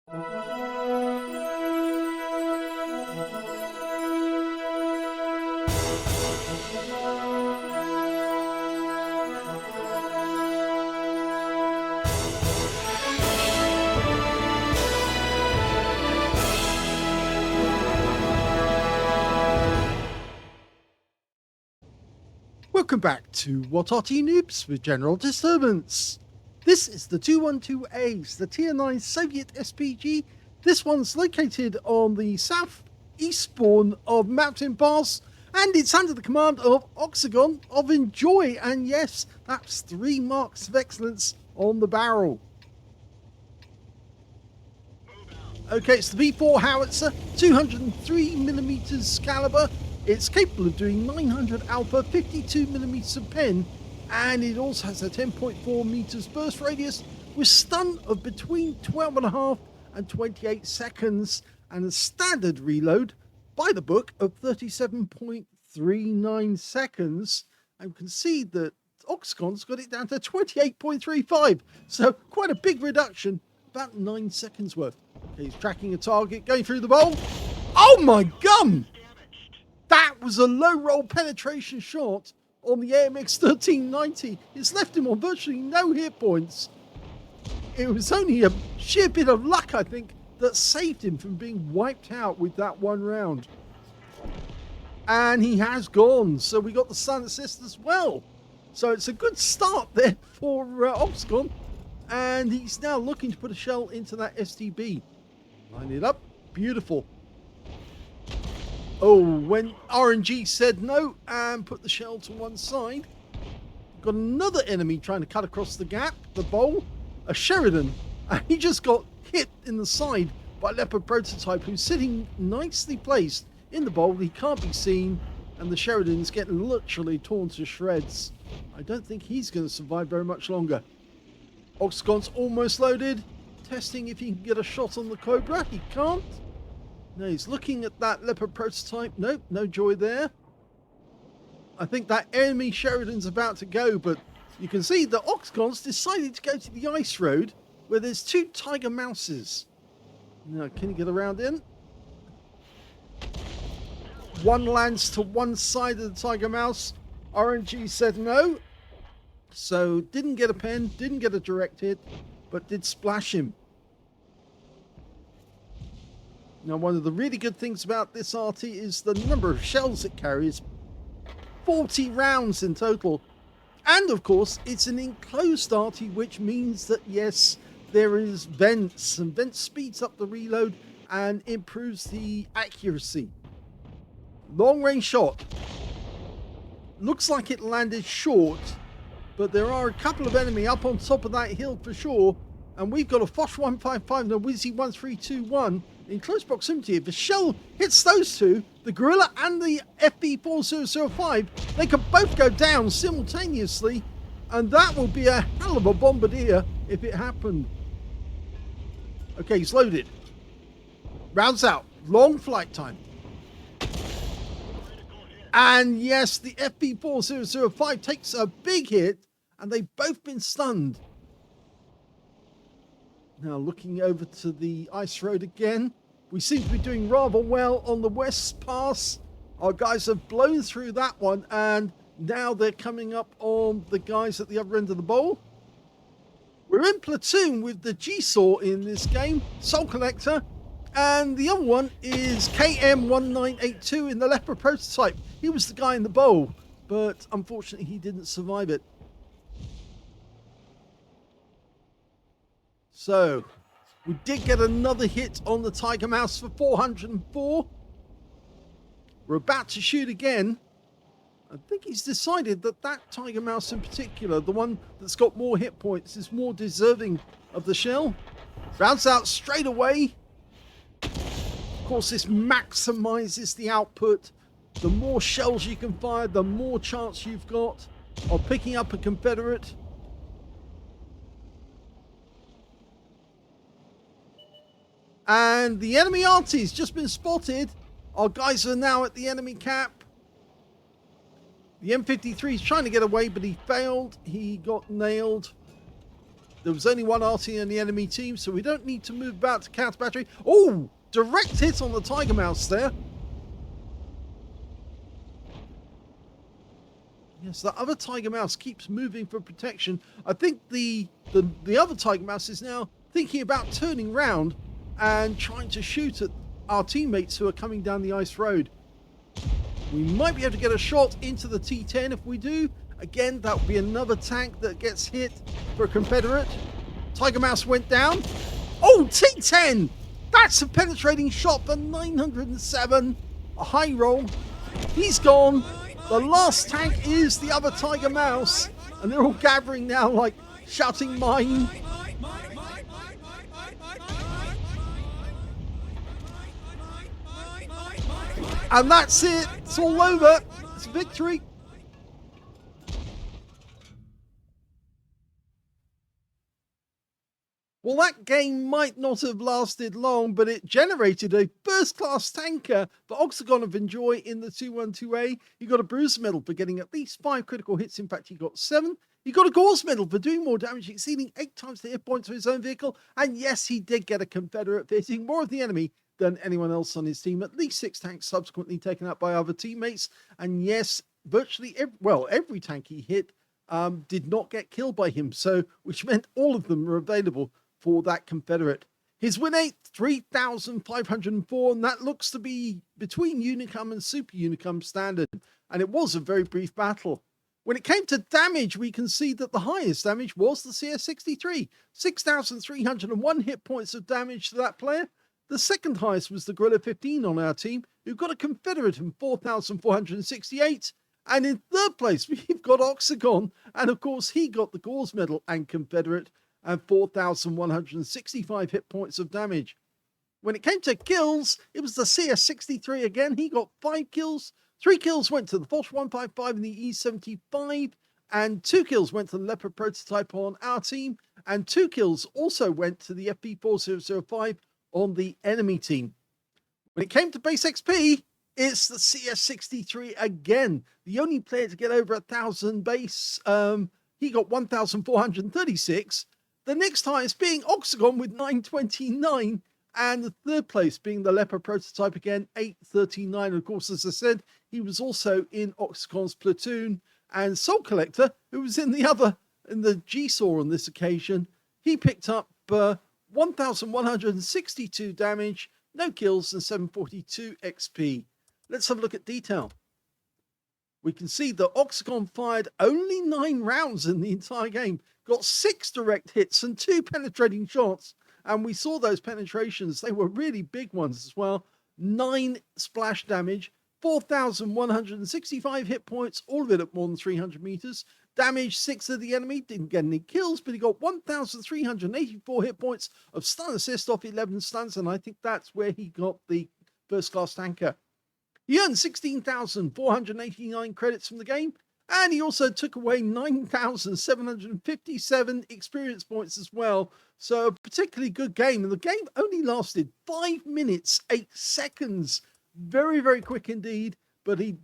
Welcome back to What Arty Noobs with General Disturbance. This is the 212As, the Tier 9 Soviet SPG. This one's located on the southeast spawn of Mountain Pass, and it's under the command of Oxagon of ENJ0Y, and yes, that's 3 marks of excellence on the barrel. Okay, it's the B4 howitzer, 203mm caliber. It's capable of doing 900 alpha, 52mm of pen, and it also has a 10.4 meters burst radius with stun of between 12.5 and 28 seconds, and a standard reload by the book of 37.39 seconds. And you can see that Oxagon's got it down to 28.35, so quite a big reduction, about 9 seconds worth. Okay, he's tracking a target, going through the bowl. Oh my gum! That was a low roll penetration shot on the AMX 1390. It's left him on virtually no hit points. It was only a sheer bit of luck, I think, that saved him from being wiped out with that one round. And he has gone, so we got the stun assist as well. So it's a good start there for Oxagon, and he's now looking to put a shell into that STB. Line it up, beautiful. Oh, when RNG said no and put the shell to one side, got another enemy trying to cut across the gap, the bowl, a Sheridan, and he just got hit in the side by Leopard prototype, who's sitting nicely placed in the bowl. He can't be seen, and the Sheridan's getting literally torn to shreds. I don't think he's going to survive very much longer. Oxagon's almost loaded, testing if he can get a shot on the Cobra. He can't. No, he's looking at that Leopard prototype. Nope, no joy there. I think that enemy Sheridan's about to go, but you can see that Oxagon's decided to go to the ice road where there's 2 tiger mouses. Now, can he get around in? One lands to one side of the tiger mouse. RNG said no. So didn't get a pen, didn't get a direct hit, but did splash him. Now, one of the really good things about this Arty is the number of shells it carries. 40 rounds in total. And, of course, it's an enclosed Arty, which means that, yes, there is vents. And vent speeds up the reload and improves the accuracy. Long-range shot. Looks like it landed short, but there are a couple of enemy up on top of that hill for sure. And we've got a Foch 155 and a Wizzy 1321 in close proximity. If a shell hits those two, the Gorilla and the FB4005, they could both go down simultaneously, and that will be a hell of a bombardier if it happened. Okay, he's loaded. Rounds out. Long flight time. And yes, the FB4005 takes a big hit, and they've both been stunned. Now looking over to the ice road again. We seem to be doing rather well on the West Pass. Our guys have blown through that one, and now they're coming up on the guys at the other end of the bowl. We're in platoon with the G-Saw in this game, Soul Collector, and the other one is KM1982 in the Leopard prototype. He was the guy in the bowl, but unfortunately he didn't survive it. So, we did get another hit on the Tiger Mouse for 404. We're about to shoot again. I think he's decided that that Tiger Mouse in particular, the one that's got more hit points, is more deserving of the shell. Rounds out straight away. Of course, this maximizes the output. The more shells you can fire, the more chance you've got of picking up a Confederate. And the enemy Arty's just been spotted. Our guys are now at the enemy cap. The M53 is trying to get away, but he failed. He got nailed. There was only one Arty in the enemy team, so we don't need to move about to counter battery. Oh, direct hit on the Tiger Mouse there. Yes, the other Tiger Mouse keeps moving for protection. I think the other Tiger Mouse is now thinking about turning round and trying to shoot at our teammates who are coming down the ice road. We might be able to get a shot into the T10 if we do. Again, that would be another tank that gets hit for a Confederate. Tiger Mouse went down. Oh, T10! That's a penetrating shot for 907. A high roll. He's gone. The last tank is the other Tiger Mouse. And they're all gathering now, like shouting mine. And that's it. It's all over. It's victory. Well, that game might not have lasted long, but it generated a first-class tanker for Oxagon of ENJ0Y in the 212A. He got a bruiser medal for getting at least 5 critical hits. In fact, he got 7. He got a Gauze medal for doing more damage, exceeding 8 times the hit points of his own vehicle. And yes, he did get a Confederate for hitting more of the enemy than anyone else on his team. At least 6 tanks subsequently taken out by other teammates. And yes, virtually every tank he hit did not get killed by him, so which meant all of them were available for that Confederate. His win rate, 3,504, and that looks to be between Unicum and Super Unicum standard, and it was a very brief battle. When it came to damage, we can see that the highest damage was the CS63, 6,301 hit points of damage to that player. The second highest was the Gorilla 15 on our team, who got a Confederate in 4,468. And in third place, we've got Oxagon, and of course he got the Gauze medal and Confederate, and 4,165 hit points of damage. When it came to kills, it was the CS63 again. He got 5 kills. 3 kills went to the Foch 155 and the E75, and 2 kills went to the Leopard prototype on our team, and 2 kills also went to the FP4005 on the enemy team. When it came to base XP, it's the CS63 again. The only player to get over 1,000 base. He got 1,436. The next highest being Oxagon with 929, and the third place being the Leopard prototype again, 839. Of course, as I said, he was also in Oxagon's platoon, and Soul Collector, who was in the GeForce on this occasion, he picked up 1,162 damage, no kills, and 742 XP. Let's have a look at detail. We can see that Oxagon fired only 9 rounds in the entire game, got 6 direct hits and 2 penetrating shots, and we saw those penetrations. They were really big ones as well. 9 splash damage, 4,165 hit points, all of it at more than 300 meters. Damage 6 of the enemy, didn't get any kills, but he got 1,384 hit points of stun assist off 11 stuns, and I think that's where he got the first class tanker. He earned 16,489 credits from the game, and he also took away 9,757 experience points as well. So a particularly good game, and the game only lasted 5 minutes, 8 seconds. Very, very quick indeed, but he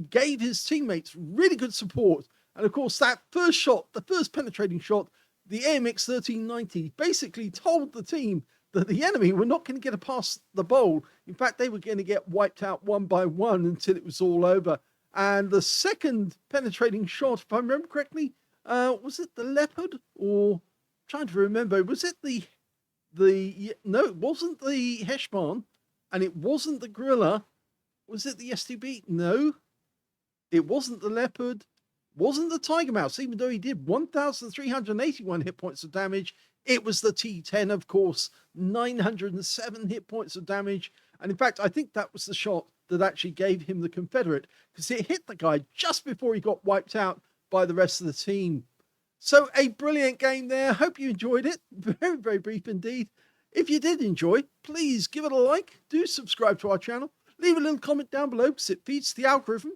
gave his teammates really good support. And of course, that first shot, the first penetrating shot, the AMX 1390, basically told the team that the enemy were not going to get past the bowl. In fact, they were going to get wiped out one by one until it was all over. And the second penetrating shot, if I remember correctly, was it the Leopard? Or, I'm trying to remember, was it no, it wasn't the Heshbon, and it wasn't the Gorilla. Was it the STB? No, it wasn't the Leopard. Wasn't the Tiger Mouse, even though he did 1,381 hit points of damage. It was the T10, of course, 907 hit points of damage. And in fact, I think that was the shot that actually gave him the Confederate, because it hit the guy just before he got wiped out by the rest of the team. So a brilliant game there. Hope you enjoyed it. Very, very brief indeed. If you did enjoy, please give it a like. Do subscribe to our channel. Leave a little comment down below because it feeds the algorithm.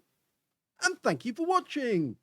And thank you for watching.